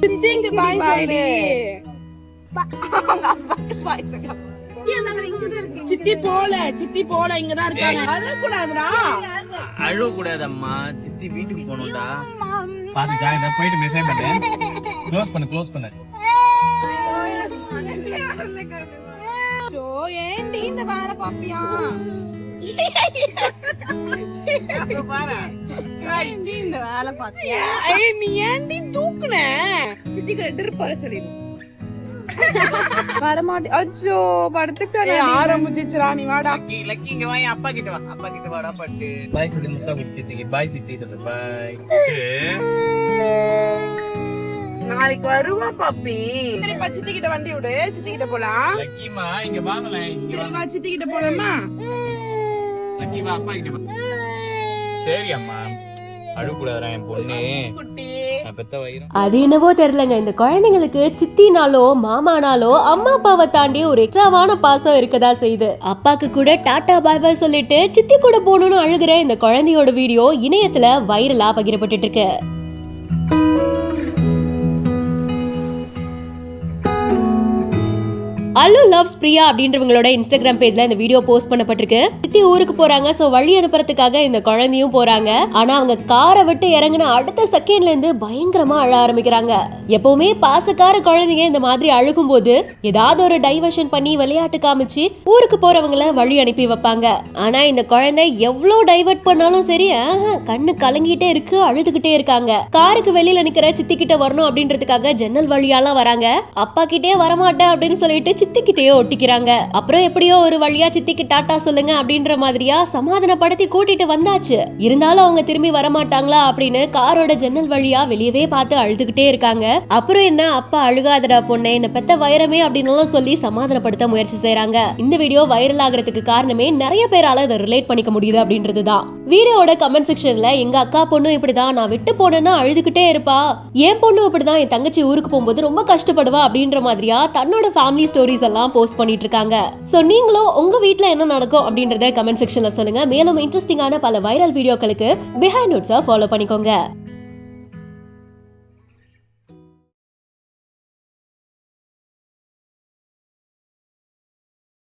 சித்திக்கு பாய் சொல்லு. சித்தி போல இங்கதான் இருக்காங்க. அழக்கூடாதுடா. அழக்கூடாதம்மா, சித்தி வீட்டுக்கு போகணும்டா. பாத்துக்கா, இத போயிட்டு மெசேஜ் பண்ணு. க்ளோஸ் பண்ணு. ஏன்டி இந்த வேலை பாப்பியா? இந்த வேலை பாப்பியா? நீ ஏன்டி தூக்குன? சித்தி கிட்ட போற சொல்லிடு. வரமாட்டே. அச்சோ படுத்துட்டானே. ஆரம்பிச்சிச்சுடா. நீ வாடா. லக்கி இங்க வாய். அப்பா கிட்ட வாடா பட்டு. பாய் சொல்லி முத்தம் குடிச்சிட்டு. பாய் சித்தி. பாய். நாளைக்கு வருவா பாப்பி. சரிப்பா, சித்தி கிட்ட வண்டி விடு. சித்தி கிட்ட போலாம். லக்கிமா இங்க வாங்கல. சரிப்பா, சித்தி கிட்ட போலாமா? லக்கிமா அப்பா கிட்ட வா. சரி அம்மா, அழுக்கூடாதுடா என் பொண்ணு. குட்டி அது என்னவோ தெரியலங்க, இந்த குழந்தைங்களுக்கு சித்தினாலோ மாமானாலோ அம்மா அப்பாவை தாண்டி ஒரு எக்ஸ்ட்ராவான பாசம் இருக்கதா செய்யுது. அப்பாக்கு கூட டாடா பாய் பாய் சொல்லிட்டு சித்தி கூட போகணும்னு அழுகிற இந்த குழந்தையோட வீடியோ இணையத்துல வைரலா பகிரப்பட்டு இருக்கு. அல்லு லவ்ஸ் பிரியா அப்படின்றவங்களோட இன்ஸ்டாகிராம் பேஜ்ல இந்த வீடியோ போஸ்ட் பண்ணப்பட்டிருக்கு. சித்தி ஊருக்கு போறாங்க, சோ வழி அனுப்புறதுக்காக இந்த குழந்தையும் போறாங்க. ஆனா அவங்க காரை விட்டு இறங்கின அடுத்த செகண்ட்ல இருந்து பயங்கரமா அழ ஆரம்பிக்கிறாங்க. எப்பவுமே பாசக்கார குழந்தைங்க இந்த மாதிரி அழுகும் போது ஏதாவது ஒரு டைவர்ஷன் பண்ணி விளையாட்டு காமிச்சு ஊருக்கு போறவங்கள வழி அனுப்பி வைப்பாங்க. ஆனா இந்த குழந்தை எவ்வளவு டைவர்ட் பண்ணாலும் சரி, கண்ணு கலங்கிட்டே இருக்கு, அழுதுகிட்டே இருக்காங்க. காருக்கு வெளியில நிக்கிற சித்தி கிட்ட வரணும் அப்படின்றதுக்காக ஜன்னல் வழியாலாம் வராங்க. அப்பா கிட்டே வரமாட்டேன் அப்படின்னு சொல்லிட்டு சித்திக்கிட்டேயோ ஒட்டிக்கிறாங்க. அப்புறம் எப்படியோ ஒரு வழியா சித்திக்கு டாட்டா சொல்லுங்க அப்படின்ற மாதிரியா சமாதானப்படுத்தி கூட்டிட்டு வந்தாச்சு. இருந்தாலும் அவங்க திரும்பி வரமாட்டாங்களா அப்படின்னு காரோட ஜன்னல் வழியா வெளியவே பார்த்து அழுதுகிட்டே இருக்காங்க. அப்புறம் என்ன, அப்பா அழுகாதடா பொண்ணே, என்ன பெத்த வைரமே அப்படின்னு சொல்லி சமாதானப்படுத்த முயற்சி செய்யறாங்க. இந்த வீடியோ வைரல் ஆகிறதுக்கு காரணமே நிறைய பேரால இதை ரிலேட் பண்ணிக்க முடியுது அப்படின்றதுதான். வீடியோட கமெண்ட் செக்ஷன்ல எங்க அக்கா பொண்ணும் இப்படிதான், நான் விட்டு போனேன்னா அழுதுகிட்டே இருப்பா, என் பொண்ணும் இப்படிதான், என் தங்கச்சி ஊருக்கு போகும்போது ரொம்ப கஷ்டப்படுவா அப்படின்ற மாதிரியா தன்னோட ஃபேமிலி ஸ்டோரிஸ் எல்லாம் போஸ்ட் பண்ணிட்டு இருக்காங்க. சோ நீங்களும் உங்க வீட்ல என்ன நடக்கும் அப்படின்றத கமெண்ட் செக்ஷன்ல சொல்லுங்க. மேலும் இன்ட்ரெஸ்டிங்கான பல வைரல் வீடியோக்களுக்கு பிஹைண்ட் நோட்ஸை ஃபாலோ பண்ணிக்கோங்க.